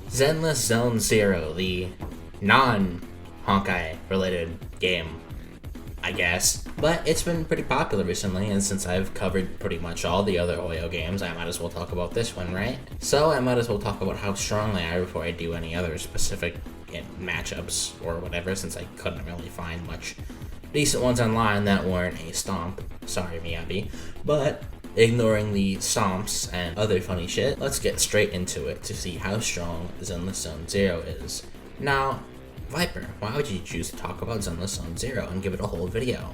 Zenless Zone Zero, the non-Honkai related game, I guess. But it's been pretty popular recently, and since I've covered pretty much all the other Hoyo games, I might as well talk about this one, right? So I might as well talk about how strong they are before I do any other specific matchups or whatever, since I couldn't really find much decent ones online that weren't a stomp. Sorry, Miyabi. But ignoring the stomps and other funny shit, let's get straight into it to see how strong Zenless Zone Zero is. Now, Viper, why would you choose to talk about Zenless Zone Zero and give it a whole video?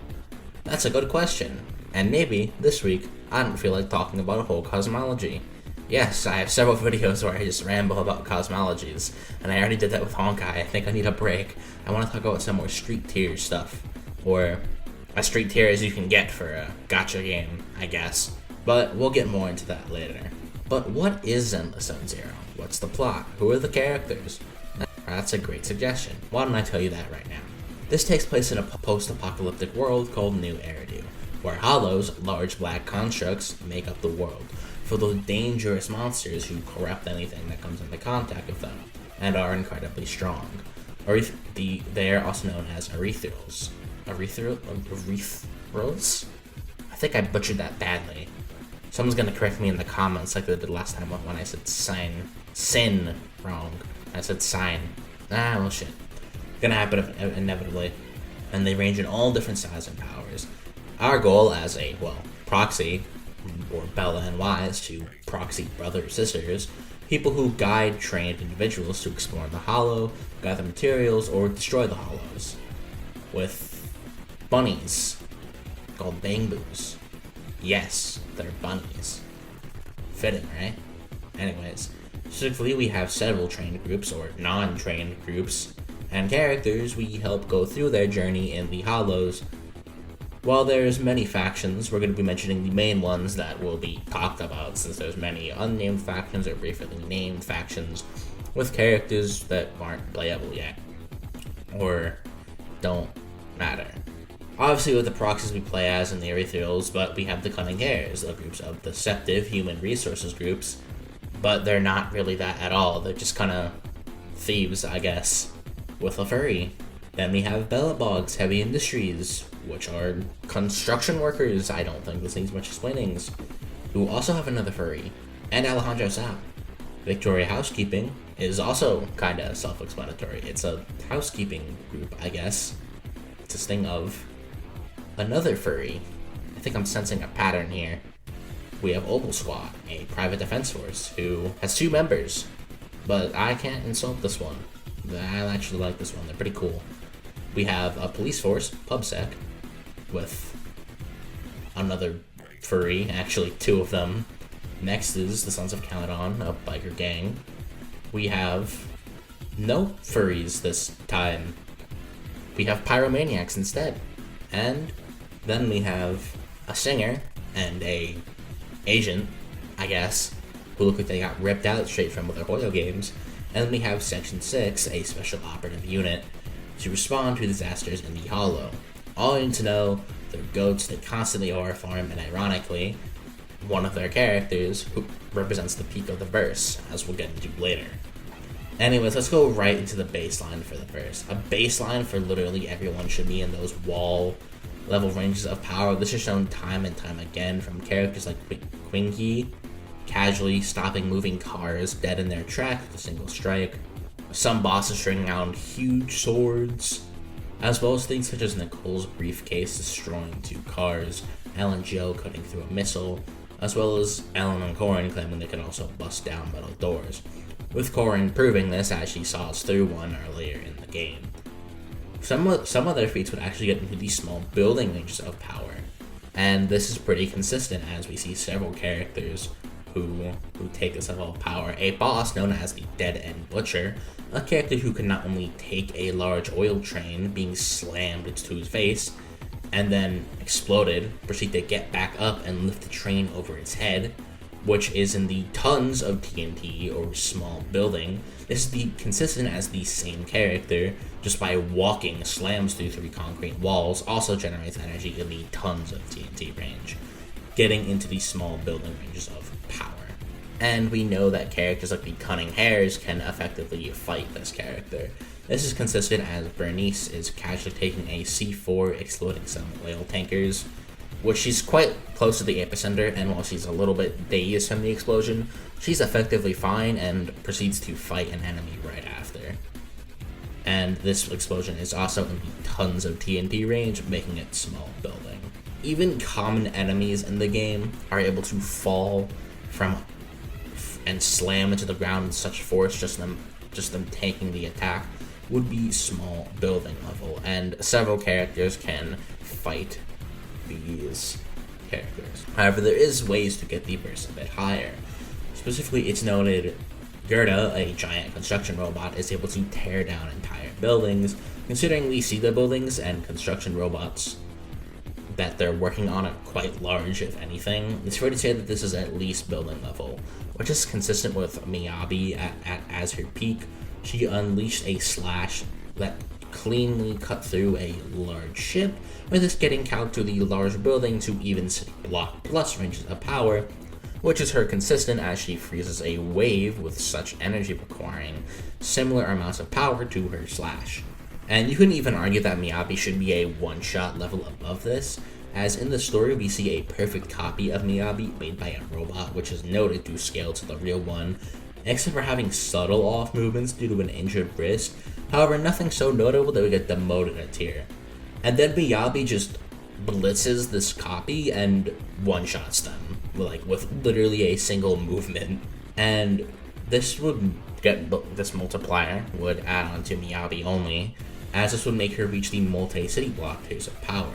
That's a good question, and maybe, this week, I don't feel like talking about a whole cosmology. Yes, I have several videos where I just ramble about cosmologies, and I already did that with Honkai. I think I need a break. I want to talk about some more street tier stuff, or as street tier as you can get for a gacha game, I guess. But we'll get more into that later. But what is Zenless Zone Zero? What's the plot? Who are the characters? That's a great suggestion. Why don't I tell you that right now? This takes place in a post-apocalyptic world called New Eridu, where hollows, large black constructs, make up the world, full of dangerous monsters who corrupt anything that comes into contact with them, and are incredibly strong. They are also known as erythrals. Erythrals? I think I butchered that badly. Someone's gonna correct me in the comments like they did last time when I said sin wrong. I said sign. Well shit. Gonna happen inevitably. And they range in all different sizes and powers. Our goal as a, proxy, or Bella and Y, is to proxy brothers, sisters, people who guide trained individuals to explore the hollow, gather materials, or destroy the hollows. With bunnies, called bangbus. Yes, they're bunnies. Fitting, right? Anyways, specifically we have several trained groups, or non-trained groups, and characters we help go through their journey in the hollows. While there's many factions, we're going to be mentioning the main ones that will be talked about, since there's many unnamed factions or briefly named factions with characters that aren't playable yet, or don't matter. Obviously with the proxies we play as in the erythrals, but we have the cunning hares, the groups of deceptive human resources groups, but they're not really that at all. They're just kind of thieves, I guess, with a furry. Then we have Bellabogs, heavy industries, which are construction workers. I don't think this needs much explaining. Who also have another furry, and Alejandro Sao. Victoria Housekeeping is also kind of self-explanatory. It's a housekeeping group, I guess, consisting of another furry. I think I'm sensing a pattern here. We have Opal Squad, a private defense force who has 2 members, but I can't insult this one. I actually like this one. They're pretty cool. We have a police force, PubSec, with another furry, actually 2 of them. Next is the Sons of Caledon, a biker gang. We have no furries this time. We have pyromaniacs instead. And then we have a singer and a agent, I guess, who look like they got ripped out straight from other Hoyo games. And then we have Section 6, a special operative unit, to respond to disasters in the hollow. All you need to know, they're goats, they constantly ore farm, and ironically, one of their characters who represents the peak of the verse, as we'll get into later. Anyways, let's go right into the baseline for the verse. A baseline for literally everyone should be in those wall level ranges of power. This is shown time and time again from characters like Quinky, casually stopping moving cars dead in their track with a single strike. Some bosses stringing out huge swords, as well as things such as Nicole's briefcase destroying 2 cars, Ellen Joe cutting through a missile, as well as Ellen and Corin claiming they can also bust down metal doors, with Corin proving this as she saws through one earlier in the game. Some of their feats would actually get into these small building ranges of power, and this is pretty consistent as we see several characters who take this level of power. A boss known as the Dead End Butcher, a character who can not only take a large oil train being slammed into his face and then exploded, proceed to get back up and lift the train over its head, which is in the tons of TNT or small building. This is consistent as the same character, just by walking, slams through 3 concrete walls, also generates energy in the tons of TNT range, getting into these small building ranges of power. And we know that characters like the Cunning Hares can effectively fight this character. This is consistent as Bernice is casually taking a C4, exploding some oil tankers, which she's quite close to the epicenter, and while she's a little bit dazed from the explosion, she's effectively fine and proceeds to fight an enemy right after. And this explosion is also in the tons of TNT range, making it small building. Even common enemies in the game are able to fall from and slam into the ground in such force, just them taking the attack would be small building level, and several characters can fight these characters. However, there is ways to get the burst a bit higher. Specifically, it's noted Gerda, a giant construction robot, is able to tear down entire buildings. Considering we see the buildings and construction robots that they're working on are quite large, if anything, it's fair to say that this is at least building level, which is consistent with Miyabi as her peak. She unleashed a slash that cleanly cut through a large ship, with this getting Calc to the large building to even city block plus ranges of power, which is her consistent as she freezes a wave with such energy requiring similar amounts of power to her slash. And you can even argue that Miyabi should be a one-shot level above this, as in the story we see a perfect copy of Miyabi made by a robot, which is noted to scale to the real one, except for having subtle off movements due to an injured wrist. However, nothing so notable that we get demoted a tier. And then Miyabi just blitzes this copy and one-shots them, with literally a single movement. And this multiplier would add on to Miyabi only, as this would make her reach the multi-city block tiers of power.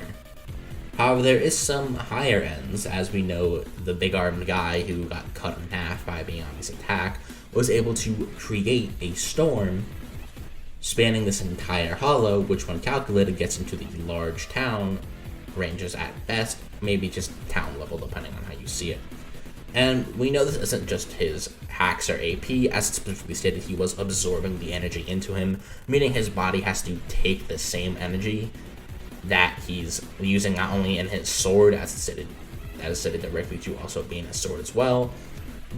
However, there is some higher ends, as we know the big-armed guy who got cut in half by Miyabi's attack was able to create a storm spanning this entire hollow, which when calculated gets into the large town ranges at best, maybe just town level depending on how you see it. And we know this isn't just his hacks or AP, as it's specifically stated he was absorbing the energy into him, meaning his body has to take the same energy that he's using not only in his sword, as is stated directly to also being a sword as well,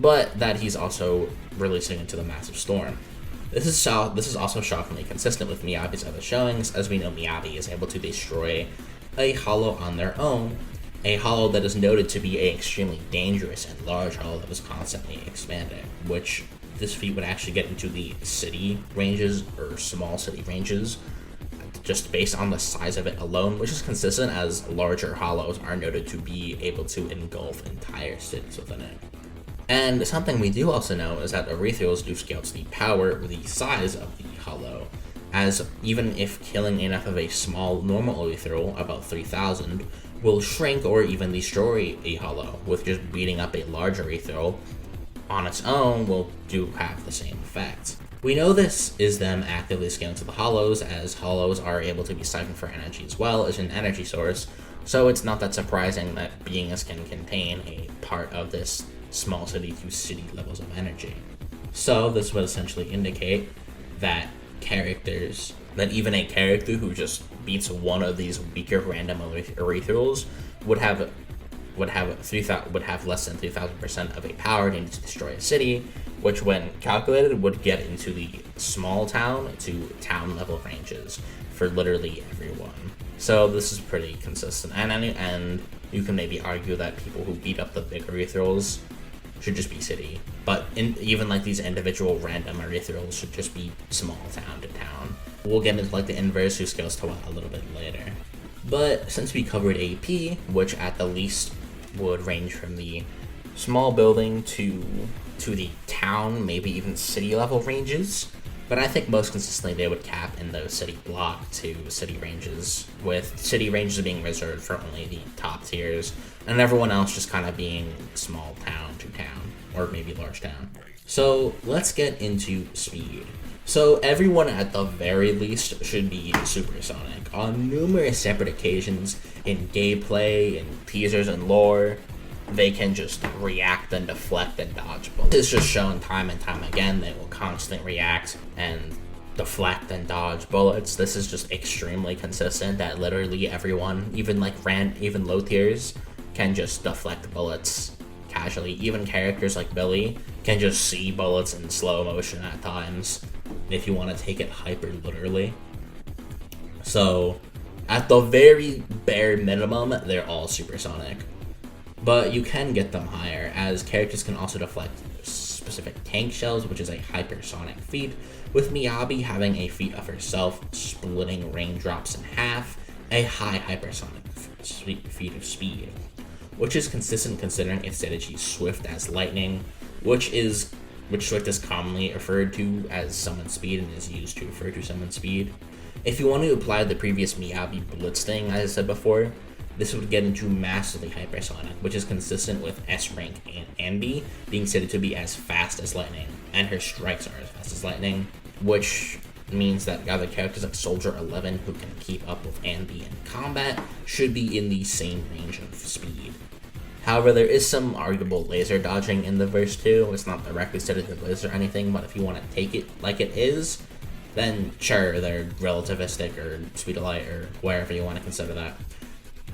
but that he's also releasing into the massive storm. This is also shockingly consistent with Miyabi's other showings, as we know Miyabi is able to destroy a hollow on their own, a hollow that is noted to be an extremely dangerous and large hollow that was constantly expanding, which this feat would actually get into the city ranges, or small city ranges, just based on the size of it alone, which is consistent as larger hollows are noted to be able to engulf entire cities within it. And something we do also know is that erythrals do scale to the power or the size of the hollow, as even if killing enough of a small normal erythral, about 3,000, will shrink or even destroy a hollow, with just beating up a large erythral on its own will have the same effect. We know this is them actively scaling to the hollows, as hollows are able to be siphoned for energy as well as an energy source, so it's not that surprising that beingness can contain a part of this small city to city levels of energy. So this would essentially indicate that even a character who just beats one of these weaker random erythrals would have less than 3,000% of a power needed to destroy a city, which when calculated would get into the small town to town level ranges for literally everyone. So this is pretty consistent, and you can maybe argue that people who beat up the big erythrals should just be city, but even these individual random erythrals should just be small town to town. We'll get into the inverse, who scales to a little bit later. But since we covered AP, which at the least would range from the small building to the town, maybe even city level ranges, but I think most consistently they would cap in those city block to city ranges, with city ranges being reserved for only the top tiers, and everyone else just kind of being small town to town, or maybe large town. So let's get into speed. So everyone at the very least should be supersonic. On numerous separate occasions in gameplay, in teasers and lore, they can just react and deflect and dodge bullets. It's just shown time and time again they will constantly react and deflect and dodge bullets. This is just extremely consistent that literally everyone, even low tiers, can just deflect bullets casually. Even characters like Billy can just see bullets in slow motion at times, if you want to take it hyper literally. So, at the very bare minimum, they're all supersonic. But you can get them higher, as characters can also deflect specific tank shells, which is a hypersonic feat, with Miyabi having a feat of herself splitting raindrops in half, a high hypersonic feat of speed, which is consistent considering its stated she's swift as lightning, which swift is commonly referred to as summon speed and is used to refer to summon speed. If you want to apply the previous Miyabi blitz thing, as I said before, this would get into massively hypersonic, which is consistent with S rank and Andy being stated to be as fast as lightning, and her strikes are as fast as lightning, which means that other characters like Soldier 11, who can keep up with Andy in combat, should be in the same range of speed. However, there is some arguable laser dodging in the verse too. It's not directly stated to Blizz or anything, but if you want to take it like it is, then sure, they're relativistic or speed of light or wherever you want to consider that.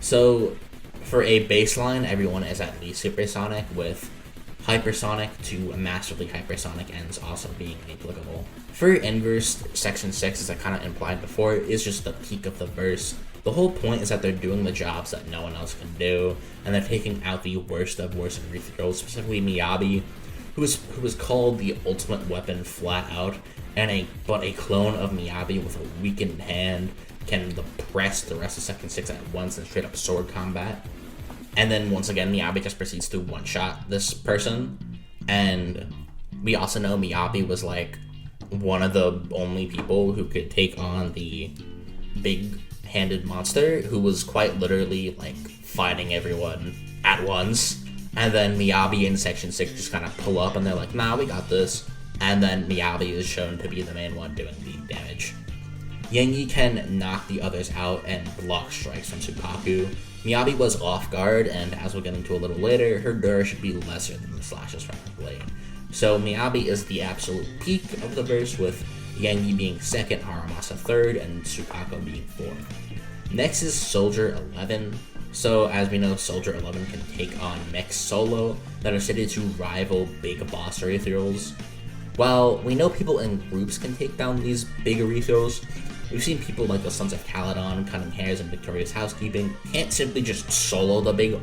So, for a baseline, everyone is at least supersonic, with hypersonic to massively hypersonic ends also being applicable. For inverse, section 6, as I kind of implied before, is just the peak of the verse. The whole point is that they're doing the jobs that no one else can do, and they're taking out the worst of worst in rethrows, specifically Miyabi, who was called the ultimate weapon flat out, and a clone of Miyabi with a weakened hand can press the rest of section 6 at once in straight up sword combat. And then once again, Miyabi just proceeds to one-shot this person. And we also know Miyabi was like one of the only people who could take on the big-handed monster, who was quite literally like fighting everyone at once. And then Miyabi in section 6 just kind of pull up and they're like, nah, we got this. And then Miyabi is shown to be the main one doing the damage. Yangi can knock the others out and block strikes from Sukaku. Miyabi was off guard, and as we'll get into a little later, her Dura should be lesser than the slashes from her blade. So Miyabi is the absolute peak of the verse, with Yangi being second, Haramasa third, and Sukaku being fourth. Next is Soldier 11. So as we know, Soldier 11 can take on mechs solo that are stated to rival big boss ethereals. While we know people in groups can take down these big ethereals, we've seen people like the Sons of Caledon, Cunning Hares, and Victorious Housekeeping can't simply just solo the big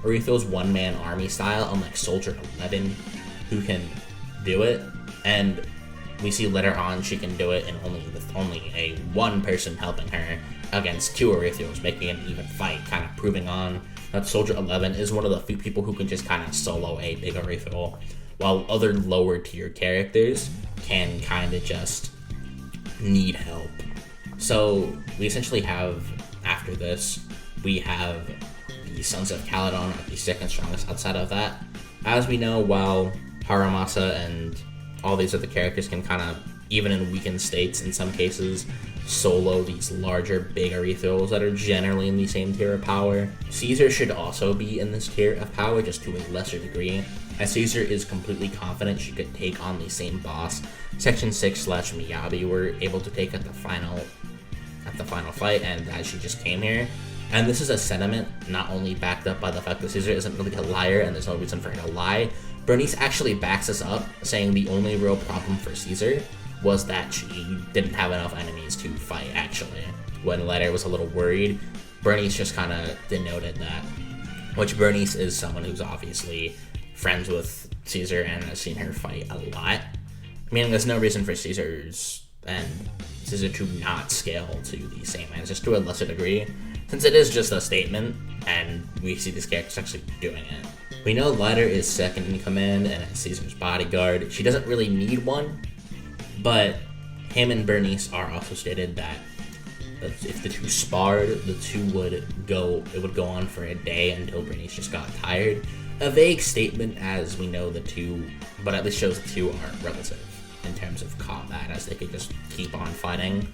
ethereals one-man army style, unlike Soldier 11, who can do it. And we see later on she can do it in with only a one person helping her against two ethereals, making it an even fight, kind of proving on that Soldier 11 is one of the few people who can just kind of solo a big ethereal, while other lower tier characters can kind of just need help. So we essentially have, after this, we have the Sons of Caledon are the second strongest outside of that. As we know, while Haramasa and all these other characters can kind of, even in weakened states in some cases, solo these larger, bigger ethereals that are generally in the same tier of power, Caesar should also be in this tier of power, just to a lesser degree, as Caesar is completely confident she could take on the same boss Section 6/Miyabi were able to take at the final fight, and as she just came here. And this is a sentiment not only backed up by the fact that Caesar isn't really a liar and there's no reason for her to lie. Bernice actually backs us up, saying the only real problem for Caesar was that she didn't have enough enemies to fight, actually. When Letter was a little worried, Bernice just kind of denoted that. Which Bernice is someone who's obviously friends with Caesar and has seen her fight a lot. Meaning there's no reason for Caesar to not scale to the same ends, just to a lesser degree, since it is just a statement, and we see these characters actually doing it. We know Lighter is second in command and is Caesar's bodyguard. She doesn't really need one, but him and Bernice are also stated that if the two sparred, it would go on for a day until Bernice just got tired. A vague statement, as we know the two, but at least shows the two are relative in terms of combat, as they could just keep on fighting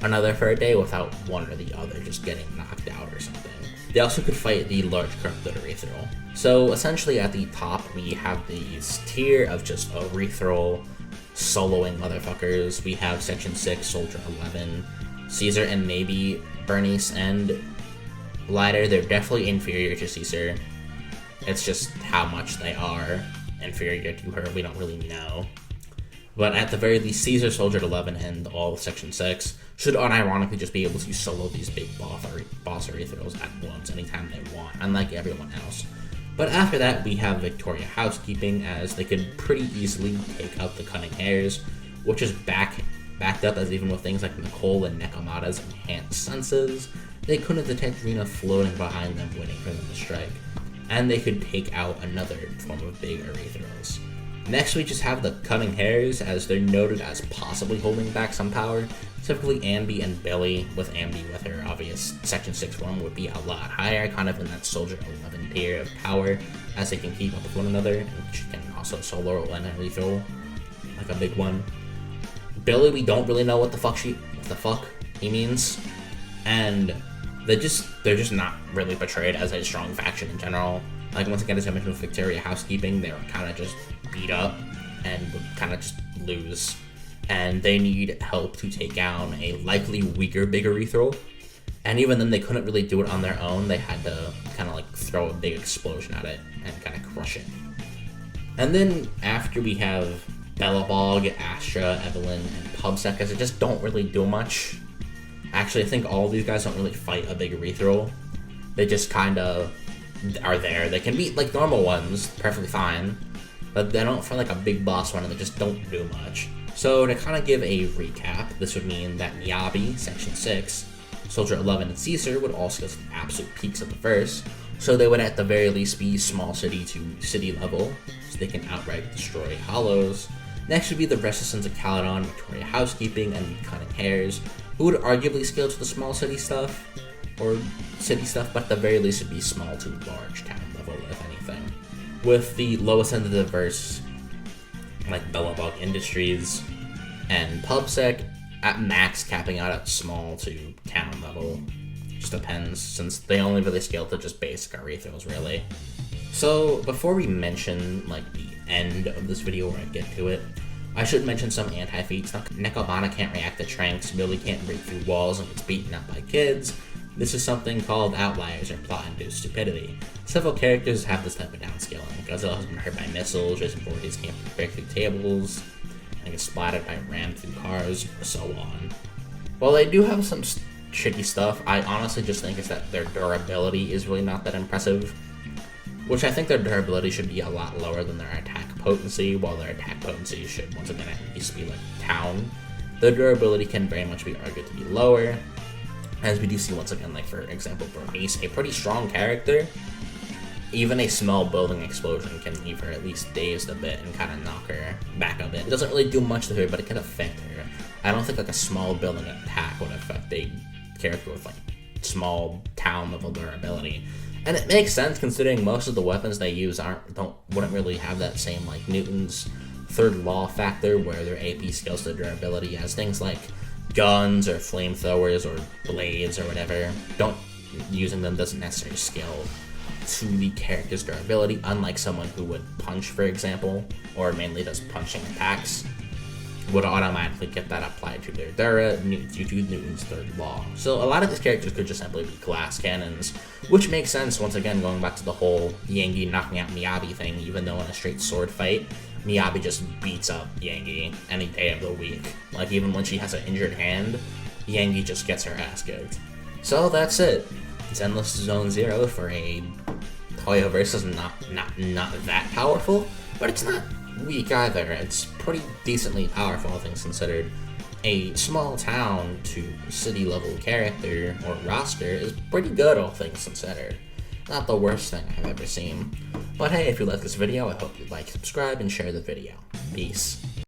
another for a day without one or the other just getting knocked out or something. They also could fight the large corrupted ethereal. So essentially at the top we have these tier of just ethereal soloing motherfuckers. We have Section 6, Soldier 11, Caesar, and maybe Bernice and Lighter. They're definitely inferior to Caesar. It's just how much they are inferior to her, we don't really know. But at the very least, Caesar, Soldier 11, and all of Section 6 should unironically just be able to solo these big boss Arethrals at once anytime they want, unlike everyone else. But after that, we have Victoria Housekeeping, as they could pretty easily take out the Cunning Hares, which is backed up, as even with things like Nicole and Nekomata's enhanced senses, they couldn't detect Rena floating behind them waiting for them to strike, and they could take out another form of big Arethrals. Next, we just have the Cunning Hares, as they're noted as possibly holding back some power. Typically, Ambi and Billy, with Ambi with her obvious Section 6 form, would be a lot higher, kind of in that Soldier 11 tier of power, as they can keep up with one another, and she can also solo an Arethril, like a big one. Billy, we don't really know what the fuck he means, and they're just not really portrayed as a strong faction in general. Like, once again, as I mentioned with Victoria Housekeeping, they were kind of just beat up and would kind of just lose. And they need help to take down a likely weaker, big Arethril. And even then, they couldn't really do it on their own. They had to kind of like throw a big explosion at it and kind of crush it. And then after we have Belobog, Astra, Evelyn, and Pubsec, as they just don't really do much. Actually, I think all of these guys don't really fight a big Arethril. They just kind of are there. They can beat like normal ones perfectly fine, but they don't fight like a big boss one, and they just don't do much. So to kind of give a recap, this would mean that Miyabi, Section 6, Soldier 11, and Caesar would also go to the absolute peaks of the verse, so they would at the very least be small city to city level, so they can outright destroy Hollows. Next would be the Resistance of Caledon, Victoria Housekeeping, and the Cunning Hares, who would arguably scale to the small city stuff, or city stuff, but at the very least would be small to large town level, if anything. With the lowest end of the verse, like Belobog Industries and Pubsec, at max capping out at small to town level. Just depends, since they only really scale to just basic Arethrals, really. So, before we mention, like, the end of this video where I get to it, I should mention some anti-feats. Nekomata can't react to tranks, Billy can't break through walls and gets beaten up by kids. This is something called outliers or plot-induced stupidity. Several characters have this type of downscaling. Godzilla has been hurt by missiles, Jason Voorhees can't break through tables, and gets splattered by rammed through cars, so on. While they do have some shitty stuff, I honestly just think it's that their durability is really not that impressive. Which I think their durability should be a lot lower than their attack potency, while their attack potency should once again at least be like town. Their durability can very much be argued to be lower, as we do see once again, like for example, Bernice, a pretty strong character. Even a small building explosion can leave her at least dazed a bit and kind of knock her back a bit. It doesn't really do much to her, but it can affect her. I don't think like a small building attack would affect a character with like small town level durability. And it makes sense considering most of the weapons they use wouldn't really have that same like Newton's third law factor where their AP scales to durability, as things like guns or flamethrowers or blades or whatever, using them doesn't necessarily scale to the character's durability, unlike someone who would punch, for example, or mainly does punching attacks, would automatically get that applied to their Dura due to Newton's third law. So a lot of these characters could just simply be glass cannons, which makes sense, once again, going back to the whole Yangi knocking out Miyabi thing, even though in a straight sword fight, Miyabi just beats up Yangi any day of the week. Like, even when she has an injured hand, Yangi just gets her ass kicked. So that's it. Zenless Zone 0 for a Hoyoverse is not that powerful, but it's not weak either. It's pretty decently powerful, all things considered. A small town to city level character or roster is pretty good, all things considered. Not the worst thing I've ever seen. But hey, if you like this video, I hope you like, subscribe, and share the video. Peace.